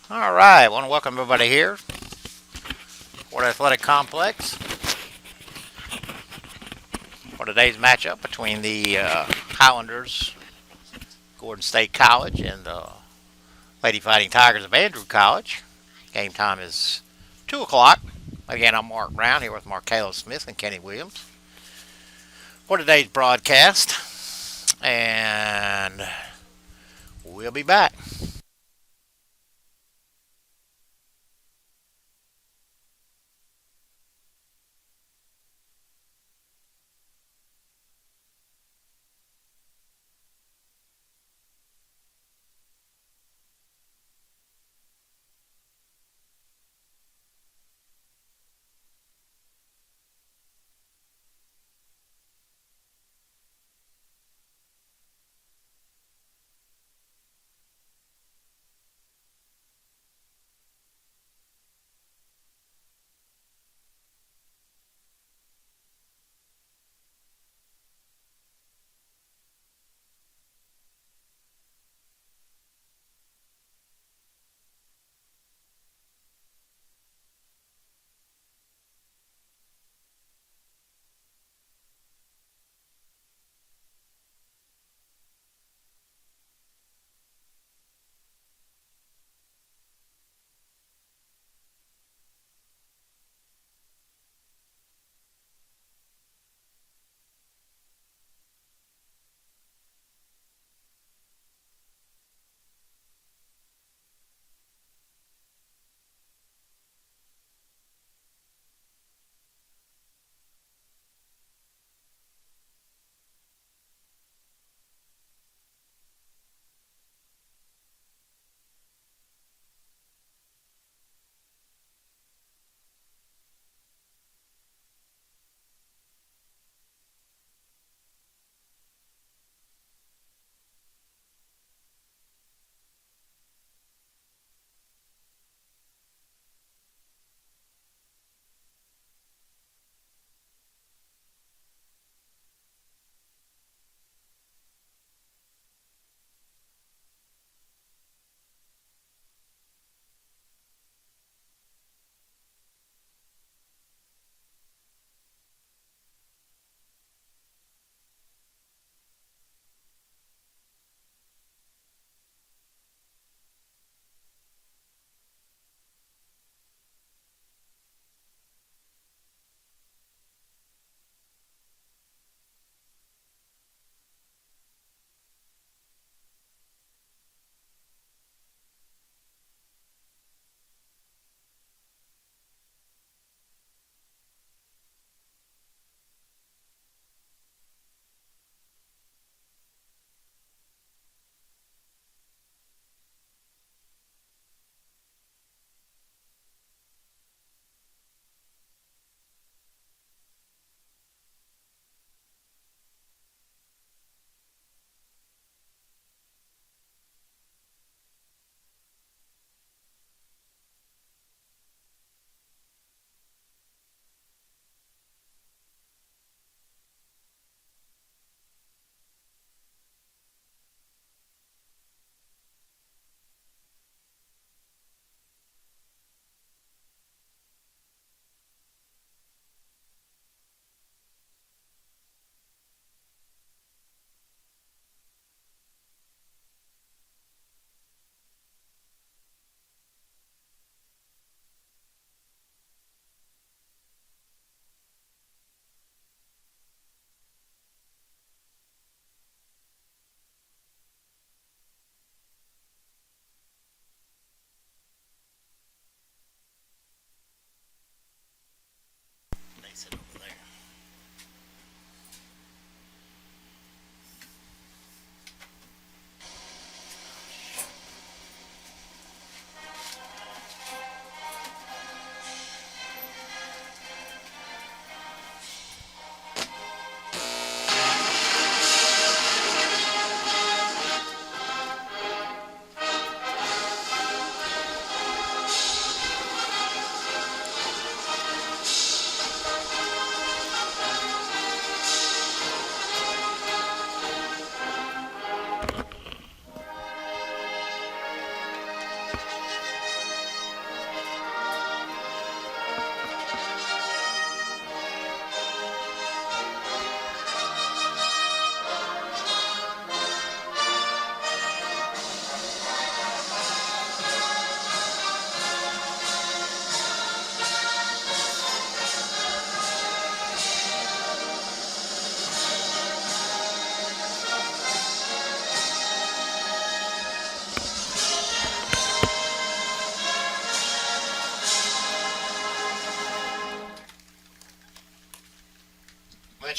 All right, I want to welcome everybody here for the Athletic Complex for today's matchup between the Highlanders, Gordon State College, and the Lady Fighting Tigers of Andrew College. Game time is 2 o'clock. Again, I'm Mark Brown here with Markayla Smith and Kenny Williams for today's broadcast, and we'll be back.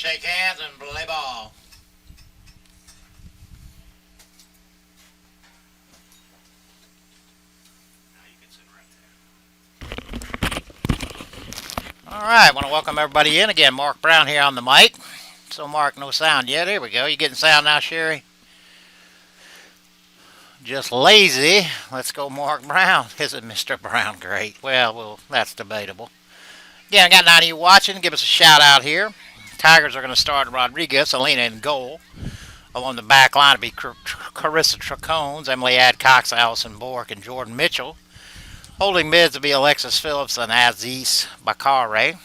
shake hands, and play ball. All right, want to welcome everybody in again. Mark Brown here on the mic. So, Mark, no sound yet. Here we go. You getting sound now, Sherry? Just lazy. Let's go, Mark Brown. Isn't Mr. Brown great? Well, that's debatable. Again, I got 9 of you watching. Give us a shout out here. Tigers are going to start Rodriguez, Alina in goal. Along the back line to be Carissa Tracones, Emily Adcox, Allison Bork, and Jordan Mitchell. Holding mids will be Alexis Phillips and Aziz Bakare.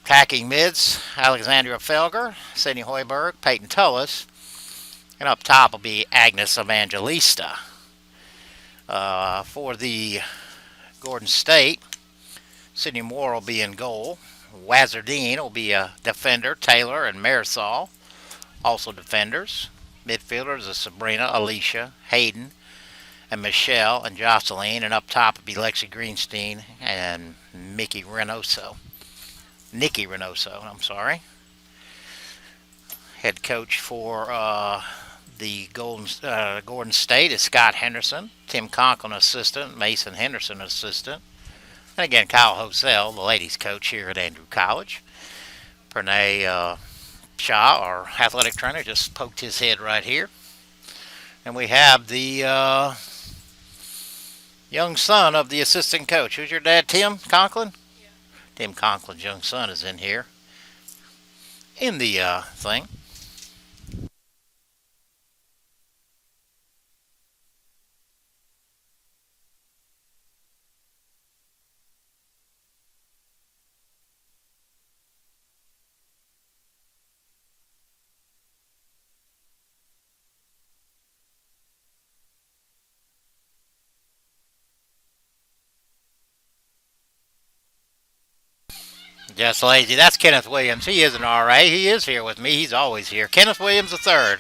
Attacking mids, Alexandria Felger, Sydney Hoiberg, Peyton Tullis. And up top will be Agnes Evangelista. For the Gordon State, Sydney Moore will be in goal. Wazardine will be a defender, Taylor and Marisol. Also defenders. Midfielders are Sabrina, Alicia, Hayden, and Michelle and Jocelyn. And up top will be Lexi Greenstein and Nikki Reynoso. Head coach for the Gordon State is Scott Henderson. Tim Conklin assistant. Mason Henderson assistant. And again, Kyle Hosell, the ladies coach here at Andrew College. Pranay Shah, our athletic trainer, just poked his head right here. And we have the young son of the assistant coach. Who's your dad, Tim Conklin? Yeah. Tim Conklin's young son is in here. In the thing. Just lazy. That's Kenneth Williams. He is an RA. He is here with me. He's always here. Kenneth Williams III.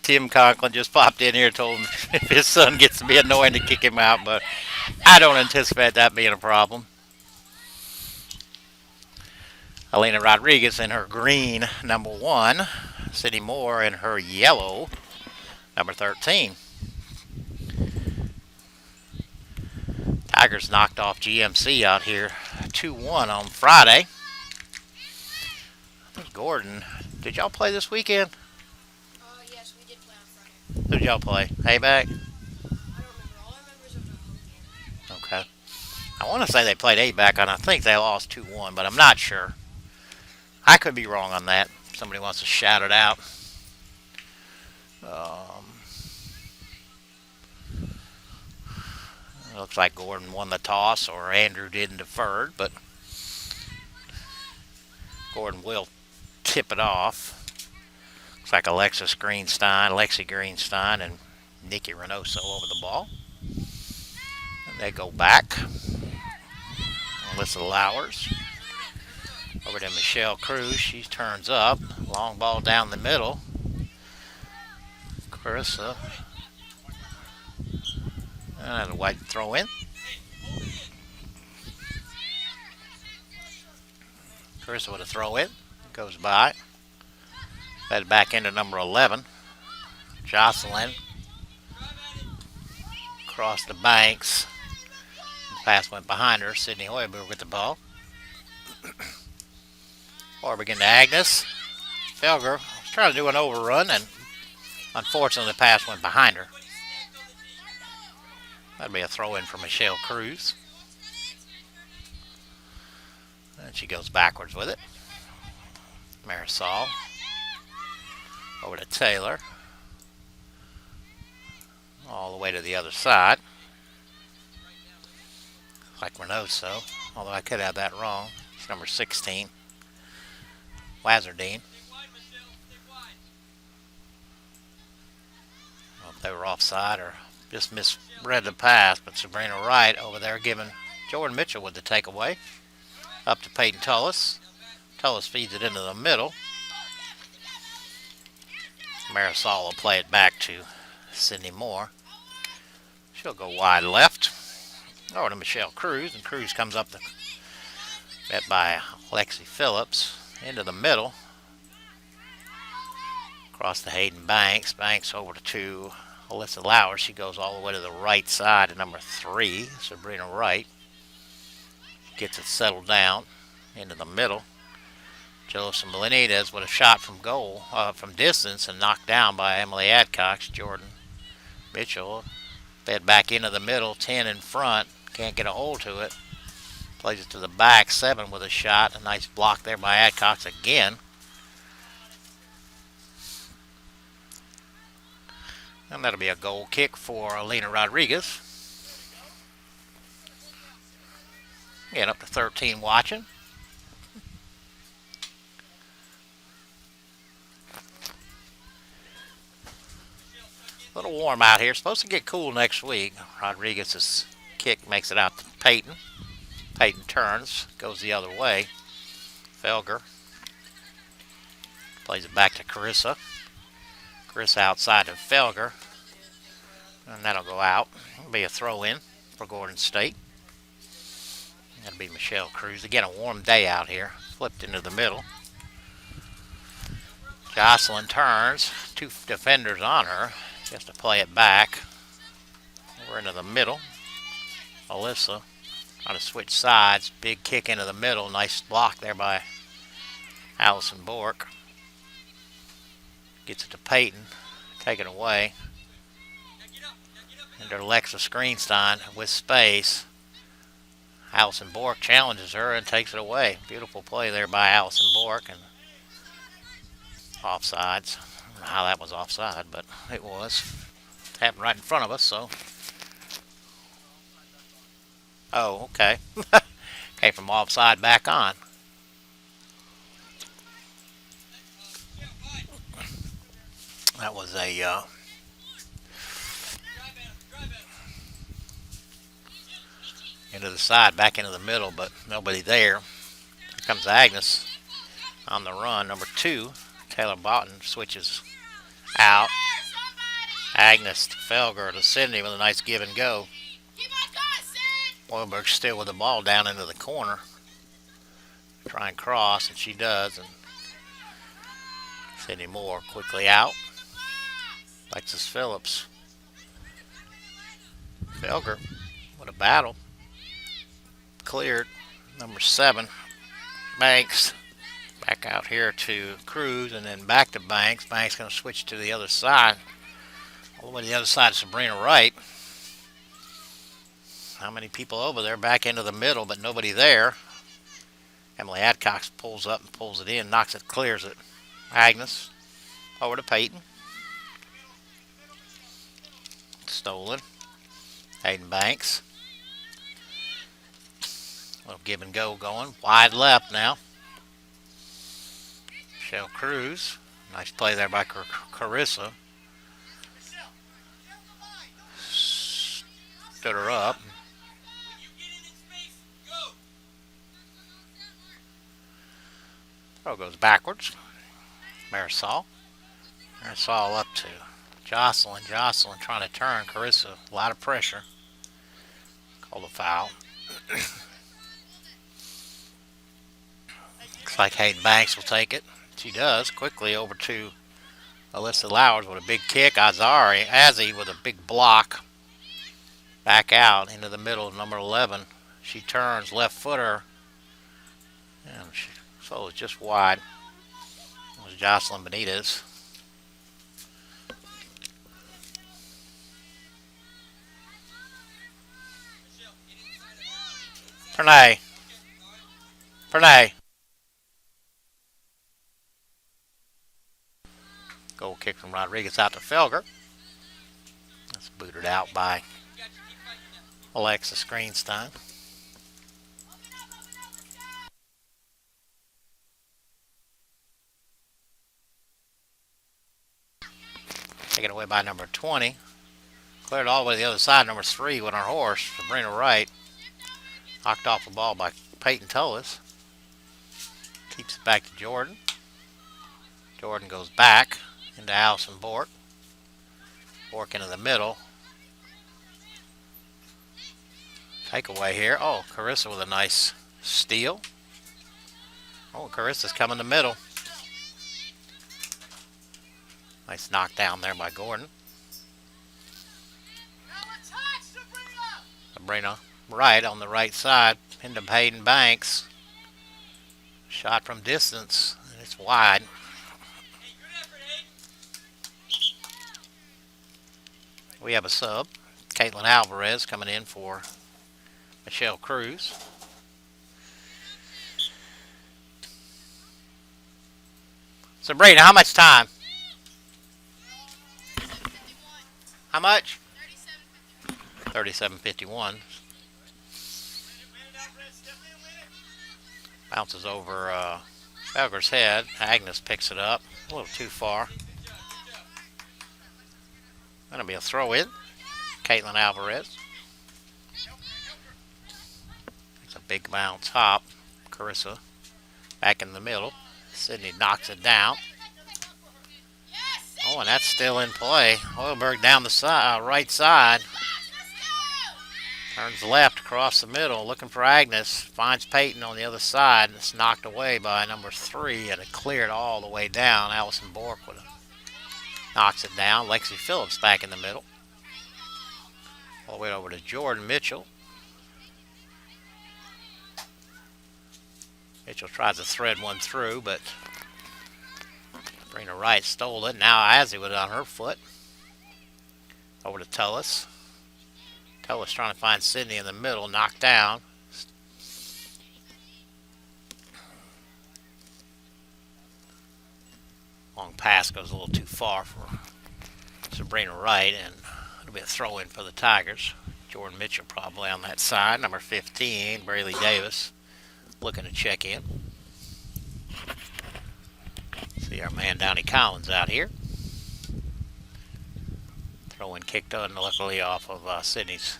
Tim Conklin just popped in here and told him if his son gets to be annoying to kick him out, but I don't anticipate that being a problem. Alina Rodriguez in her green, number 1. Sydney Moore in her yellow, number 13. Tigers knocked off GMC out here 2-1 on Friday. Gordon, did y'all play this weekend? Yes, we did play on Friday. Who did y'all play? Hayback? I don't remember. All I remember is it was a home game. Okay. I want to say they played Hayback, and I think they lost 2-1, but I'm not sure. I could be wrong on that. Somebody wants to shout it out. Looks like Gordon won the toss, or Andrew did and deferred, but Gordon will tip it off. Looks like Lexi Greenstein, and Nikki Reynoso over the ball. And they go back. Alyssa Lowers. Over to Michelle Cruz. She turns up. Long ball down the middle. Carissa. And a white throw in. Carissa with a throw in. Goes by. Fed back into number 11. Jocelyn. Across the banks. The pass went behind her. Sydney Hoiberg with the ball. Hoiberg into Agnes. Felger was trying to do an overrun, and unfortunately the pass went behind her. That'd be a throw-in for Michelle Cruz. And she goes backwards with it. Marisol. Over to Taylor. All the way to the other side. Like Reynoso, although I could have that wrong. It's number 16. Wazardine. I don't know if they were offside or just misread the pass, but Sabrina Wright over there giving Jordan Mitchell with the takeaway. Up to Peyton Tullis. Tullis feeds it into the middle. Marisol will play it back to Sydney Moore. She'll go wide left. Over to Michelle Cruz, and Cruz comes up the Bet by Lexi Phillips. Into the middle. Across to Hayden Banks. Banks over to Alyssa Lauer. She goes all the way to the right side to number 3, Sabrina Wright. Gets it settled down into the middle. Joseph Benitez with a shot from goal, from distance, and knocked down by Emily Adcox. Jordan Mitchell fed back into the middle, 10 in front. Can't get a hold to it. Plays it to the back, 7 with a shot. A nice block there by Adcox again. And that'll be a goal kick for Alina Rodriguez. Again, up to 13 watching. A little warm out here. Supposed to get cool next week. Rodriguez's kick makes it out to Peyton. Peyton turns, goes the other way. Felger plays it back to Carissa. Carissa outside of Felger. And that'll go out. It'll be a throw-in for Gordon State. That'll be Michelle Cruz. Again, a warm day out here. Flipped into the middle. Jocelyn turns. 2 defenders on her. She has to play it back. We're into the middle. Alyssa trying to switch sides. Big kick into the middle. Nice block there by Allison Bork. Gets it to Peyton. Taken away. Under Alexa Screenstein with space. Allison Bork challenges her and takes it away. Beautiful play there by Allison Bork. And offsides. I don't know how that was offside, but it was. It happened right in front of us, so. Oh, okay. Came from offside back on. That was a into the side, back into the middle, but nobody there. Here comes Agnes on the run. Number 2, Taylor Boughton switches out. Agnes to Felger to Sydney with a nice give and go. Wilberg still with the ball down into the corner. Try and cross, and she does. And Sydney Moore quickly out. Alexis Phillips. Felger with a battle. Cleared. Number 7, Banks. Back out here to Cruz, and then back to Banks. Banks going to switch to the other side. All the way to the other side of Sabrina Wright. How many people over there? Back into the middle, but nobody there. Emily Adcox pulls up and pulls it in, knocks it, clears it. Agnes over to Peyton. Stolen. Hayden Banks. Little give and go going. Wide left now. Michelle Cruz. Nice play there by Carissa. Stood her up. Throw goes backwards. Marisol. Marisol up to Jocelyn. Jocelyn trying to turn. Carissa, a lot of pressure. Called a foul. Looks like Hayden Banks will take it. She does. Quickly over to Alyssa Lowers with a big kick. Azzi with a big block. Back out into the middle of number 11. She turns, left footer. And so it's just wide. It was Jocelyn Benitez. Pernay. Goal kick from Rodriguez out to Felger. That's booted out by Alexis Greenstein. Taken away by number 20. Cleared all the way to the other side. Number 3 with our horse, Sabrina Wright. Knocked off the ball by Peyton Tullis. Keeps it back to Jordan. Jordan goes back into Allison Bork. Bork into the middle. Takeaway here. Oh, Carissa with a nice steal. Oh, Carissa's coming to middle. Nice knockdown there by Gordon. Sabrina right on the right side into Hayden Banks. Shot from distance, and it's wide. We have a sub. Caitlin Alvarez coming in for Michelle Cruz. Sabrina, how much time? How much? 37:51. Bounces over Felger's head. Agnes picks it up. A little too far. That'll be a throw in. Caitlin Alvarez. It's a big bounce hop. Carissa back in the middle. Sydney knocks it down. Oh, and that's still in play. Hoiberg down the side, right side. Turns left across the middle, looking for Agnes. Finds Peyton on the other side. And it's knocked away by number 3, and it cleared all the way down. Allison Bork knocks it down. Lexi Phillips back in the middle. All the way over to Jordan Mitchell. Mitchell tries to thread one through, but Sabrina Wright stole it. Now Azzy was on her foot. Over to Tullis. Tullis trying to find Sydney in the middle, knocked down. Long pass goes a little too far for Sabrina Wright, and it'll be a throw-in for the Tigers. Jordan Mitchell probably on that side. Number 15, Braylee Davis, looking to check in. See our man Downey Collins out here. Throw-in kicked unluckily off of Sydney's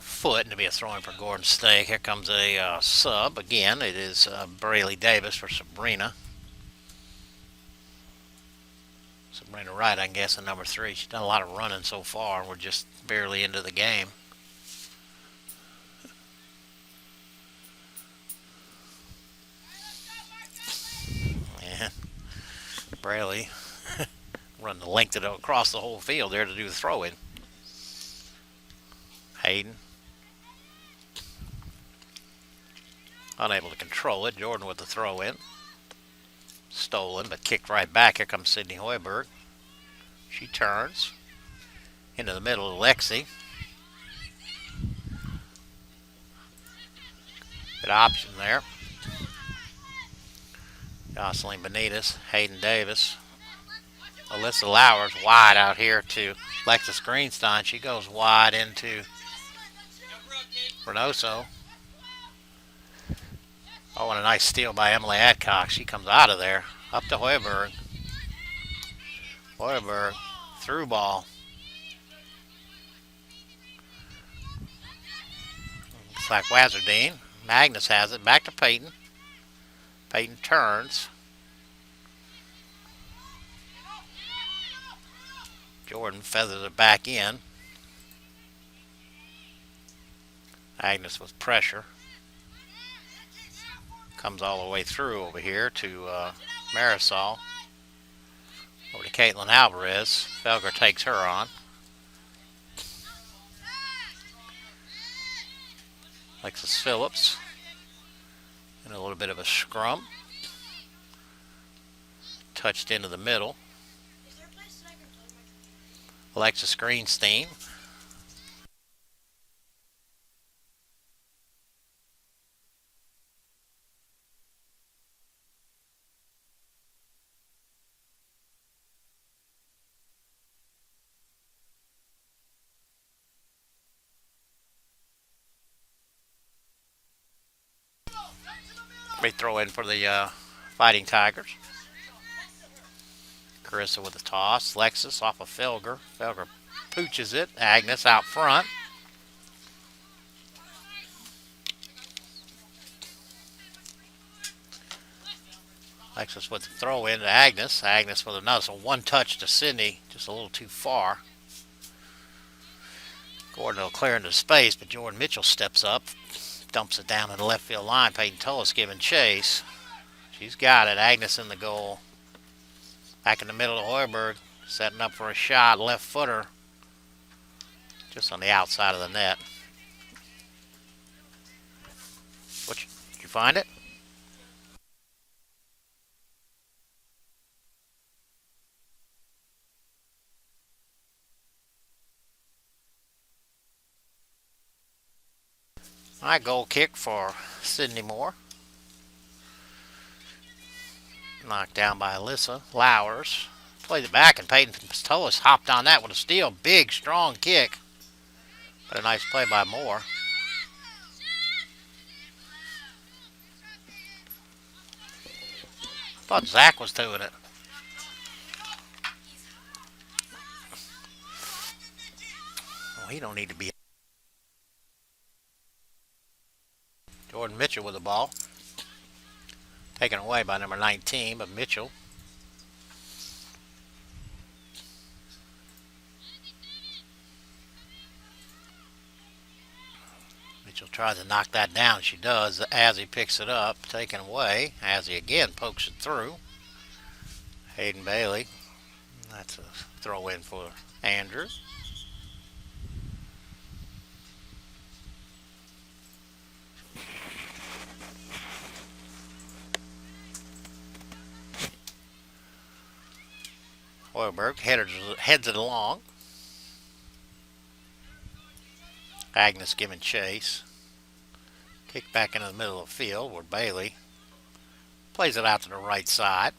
foot, and to be a throw-in for Gordon State. Here comes a sub again. It is Braylee Davis for Sabrina. Sabrina Wright, I guess, in number 3. She's done a lot of running so far, and we're just barely into the game. And Braley run the length of it across the whole field there to do the throw-in. Hayden unable to control it. Jordan with the throw-in. Stolen, but kicked right back. Here comes Sydney Hoiberg. She turns into the middle of Lexi. Good option there. Jocelyn Benitez, Hayden Davis. Alyssa Lowers wide out here to Lexus Greenstein. She goes wide into Reynoso. Oh, and a nice steal by Emily Adcock. She comes out of there. Up to Hoiberg. Hoiberg, through ball. Looks like Wazardine. Magnus has it. Back to Peyton. Peyton turns. Jordan feathers it back in. Agnes with pressure. Comes all the way through over here to Marisol. Over to Caitlin Alvarez. Felger takes her on. Alexis Phillips. And a little bit of a scrum. Touched into the middle. Alexis Greenstein. Free throw in for the Fighting Tigers. Carissa with the toss. Lexus off of Felger. Felger pooches it. Agnes out front. Lexus with the throw in to Agnes. Agnes with another. So one touch to Sydney. Just a little too far. Gordon will clear into space, but Jordan Mitchell steps up. dumps it down to the left field line. Peyton Tullis giving chase. She's got it. Agnes in the goal. Back in the middle of Hoiberg, setting up for a shot. Left footer. Just on the outside of the net. Did you find it? All right, goal kick for Sydney Moore. Knocked down by Alyssa Lowers. Played it back, and Peyton Tullis hopped on that with a steal. Big, strong kick. But a nice play by Moore. Thought Zach was doing it. Well, he don't need to be. Jordan Mitchell with the ball. Taken away by number 19, but Mitchell. Mitchell tries to knock that down. She does as he picks it up. Taken away as he again pokes it through. Hayden Bailey. That's a throw in for Andrews. Hoiberg heads it along. Agnes giving chase. Kick back into the middle of the field where Bailey plays it out to the right side.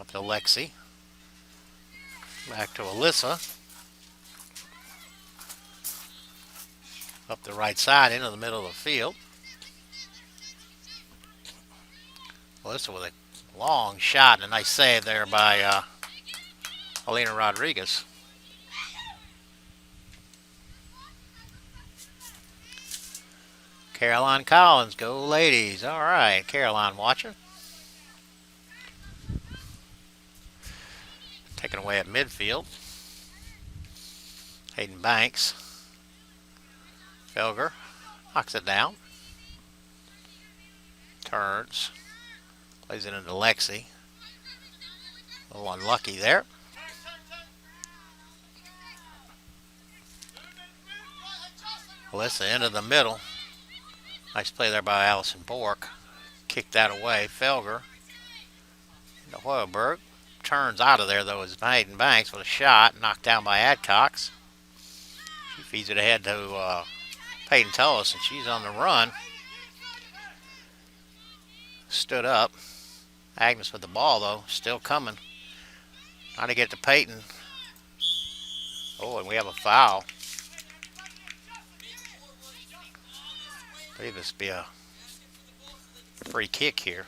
Up to Lexi. Back to Alyssa. Up the right side into the middle of the field. Alyssa with a long shot and a nice save there by Alina Rodriguez. Caroline Collins, go ladies. All right, Caroline watching. Taken away at midfield. Hayden Banks. Felger knocks it down. Turns. Plays it into Lexi. A little unlucky there. Alyssa into the middle. Nice play there by Allison Bork. Kicked that away. Felger into Hoiberg. Turns out of there, though, is Hayden Banks with a shot. Knocked down by Adcox. She feeds it ahead to Peyton Tullis, and she's on the run. Stood up. Agnes with the ball, though. Still coming. Trying to get to Peyton. Oh, and we have a foul. I believe this will be a free kick here.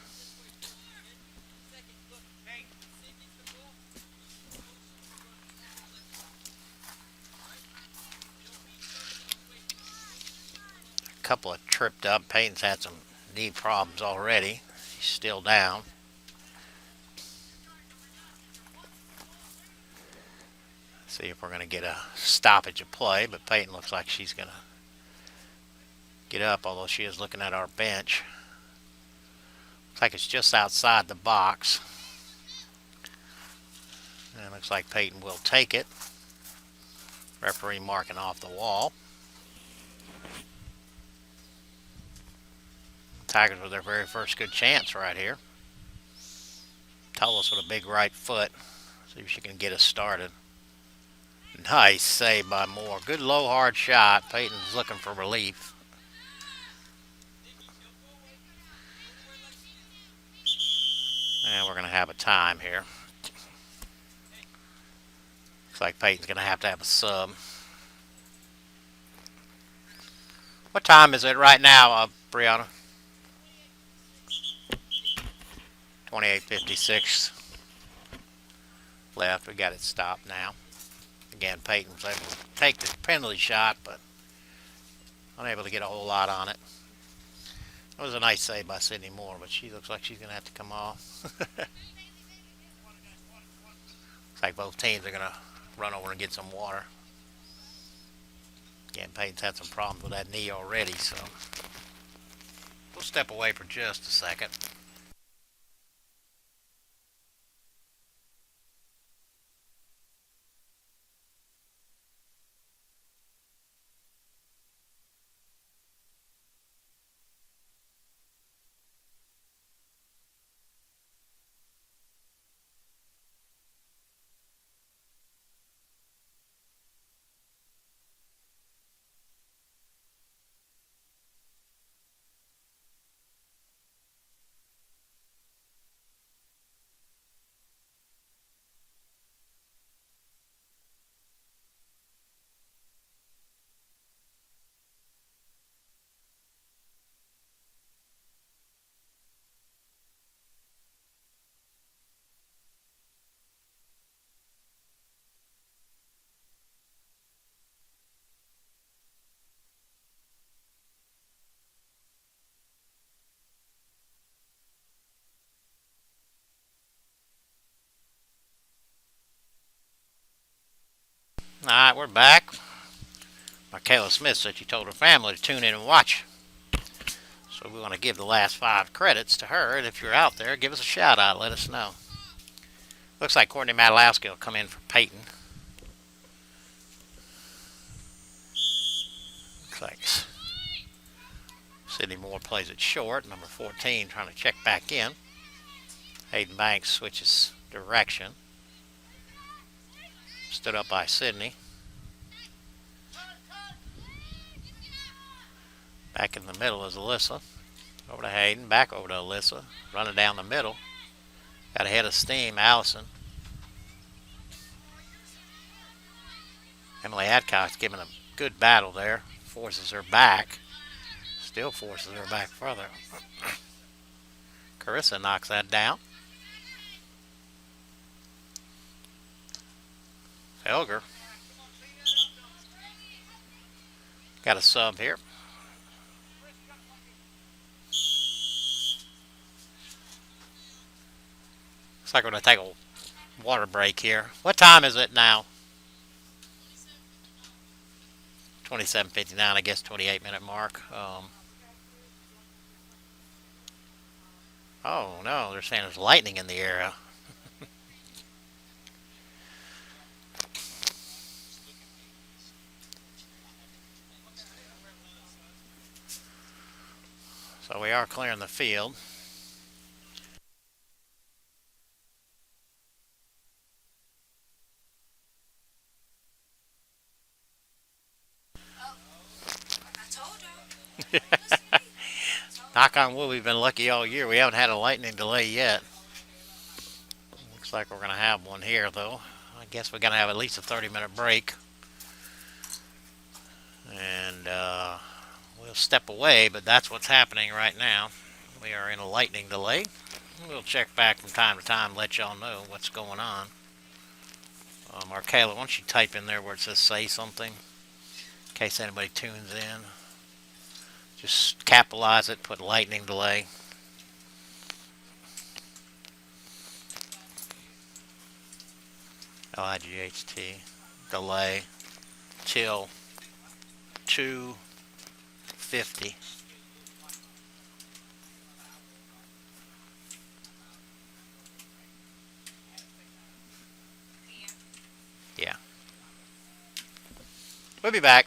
A couple of tripped up. Peyton's had some knee problems already. He's still down. See if we're going to get a stoppage of play, but Peyton looks like she's going to get up, although she is looking at our bench. Looks like it's just outside the box. And it looks like Peyton will take it. Referee marking off the wall. Tigers with their very first good chance right here. Tullis with a big right foot. See if she can get us started. Nice save by Moore. Good low hard shot. Peyton's looking for relief. And we're going to have a time here. Looks like Peyton's going to have a sub. What time is it right now, Brianna? 28:56 left. We got it stopped now. Again, Peyton was able to take the penalty shot, but unable to get a whole lot on it. It was a nice save by Sydney Moore, but she looks like she's going to have to come off. Looks like both teams are going to run over and get some water. Again, Peyton's had some problems with that knee already, so we'll step away for just a second. All right, we're back. Michaela Smith said she told her family to tune in and watch. So we want to give the last 5 credits to her. And if you're out there, give us a shout out. Let us know. Looks like Courtney Madalowski will come in for Peyton. Looks like Sydney Moore plays it short. Number 14 trying to check back in. Hayden Banks switches direction. Stood up by Sydney. Back in the middle is Alyssa. Over to Hayden. Back over to Alyssa. Running down the middle. Got a head of steam, Allison. Emily Adcock's giving a good battle there. Forces her back. Still forces her back further. Carissa knocks that down. Elger. Got a sub here. Looks like we're going to take a water break here. What time is it now? 27:59, I guess 28-minute mark. Oh no, they're saying there's lightning in the area. So we are clearing the field. I told you. Knock on wood, we've been lucky all year. We haven't had a lightning delay yet. Looks like we're going to have one here, though. I guess we're going to have at least a 30-minute break. And we'll step away, but that's what's happening right now. We are in a lightning delay. We'll check back from time to time, let y'all know what's going on. Markayla, why don't you type in there where it says say something, in case anybody tunes in. Just capitalize it, put lightning delay. L-I-G-H-T, delay, till 2:50. Yeah. We'll be back.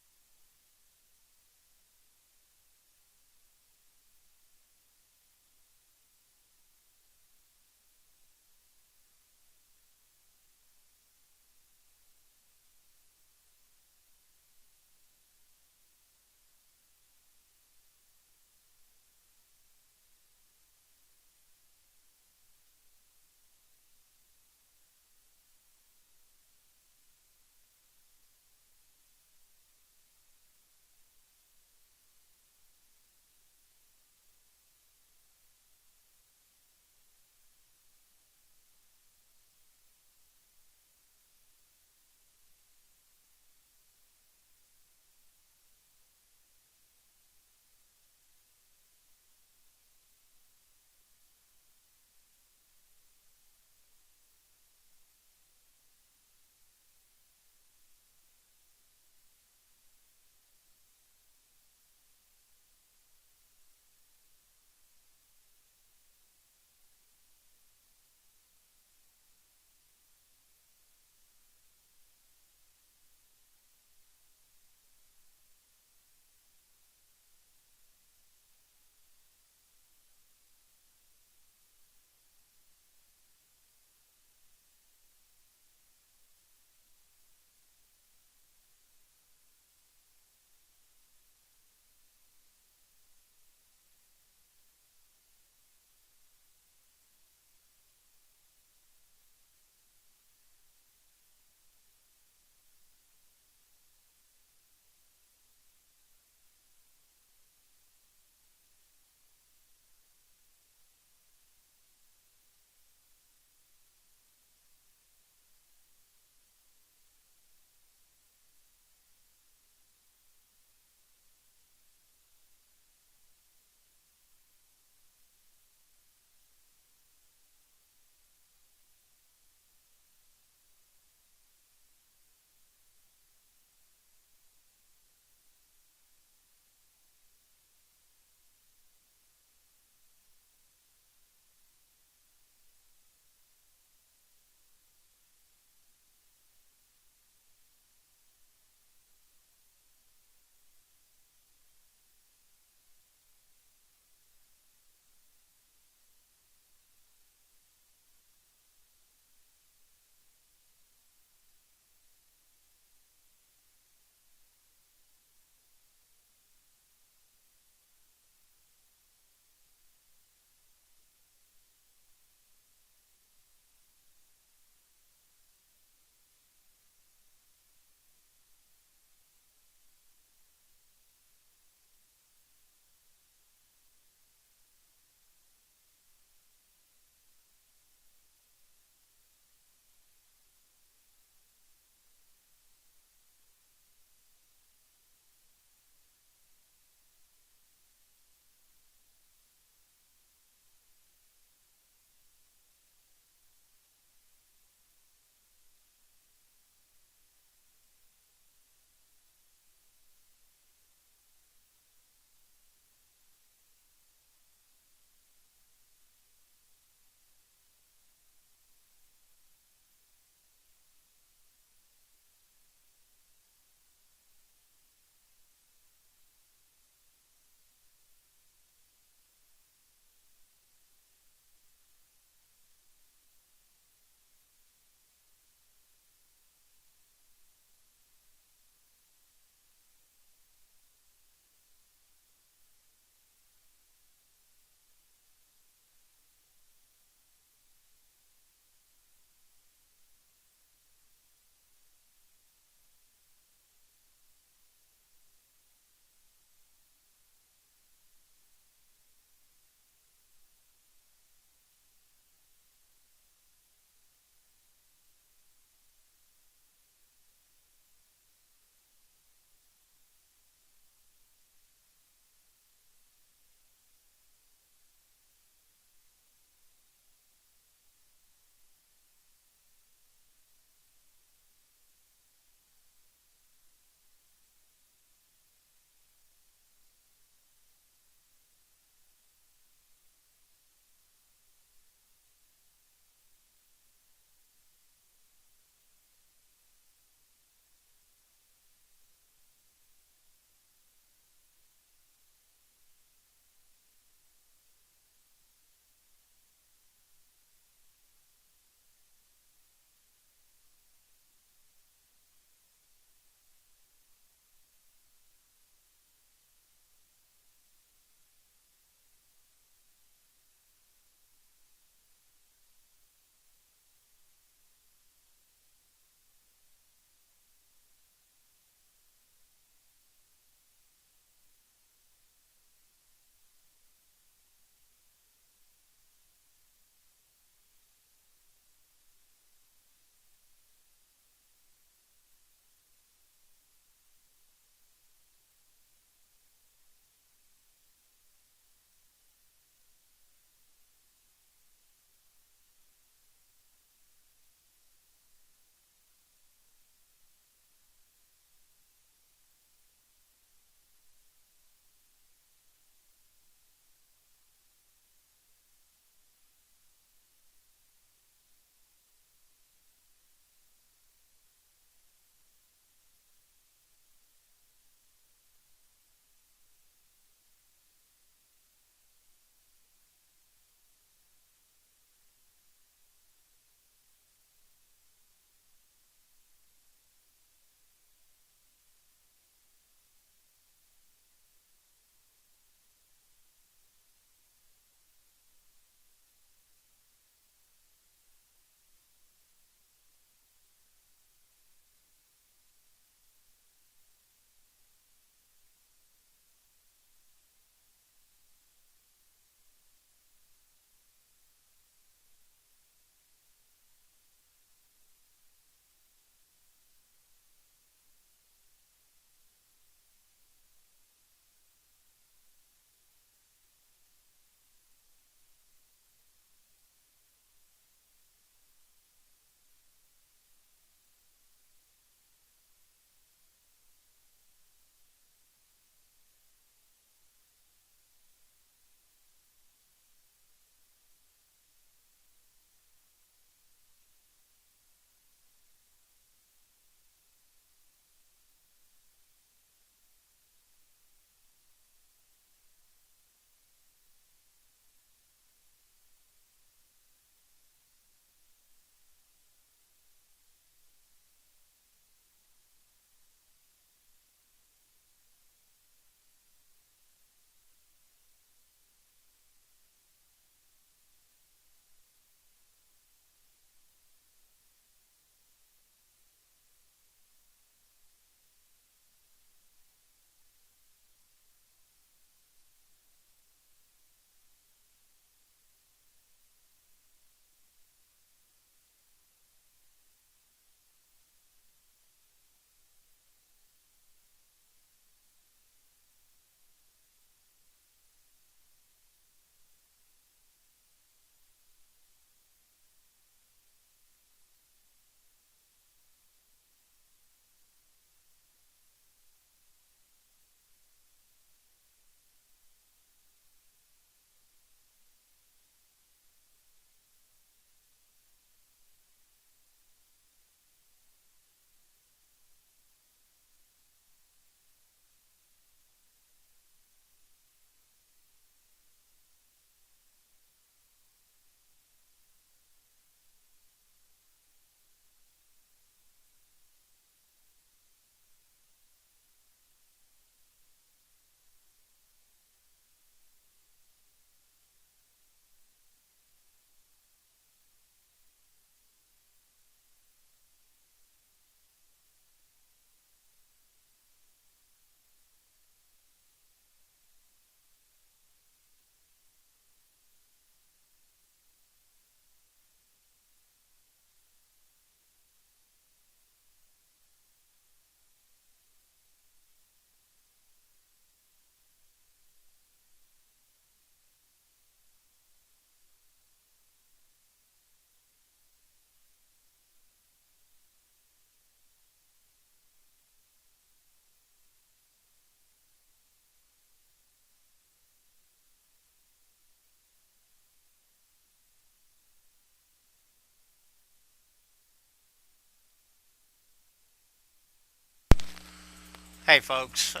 Hey, folks. The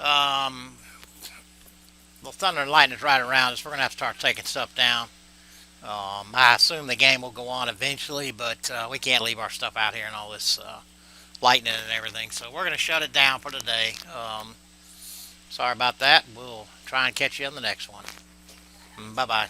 thunder and lightning is right around us. We're gonna have to start taking stuff down. I assume the game will go on eventually, but we can't leave our stuff out here and all this lightning and everything. So we're gonna shut it down for today. Sorry about that. We'll try and catch you on the next one. Bye bye.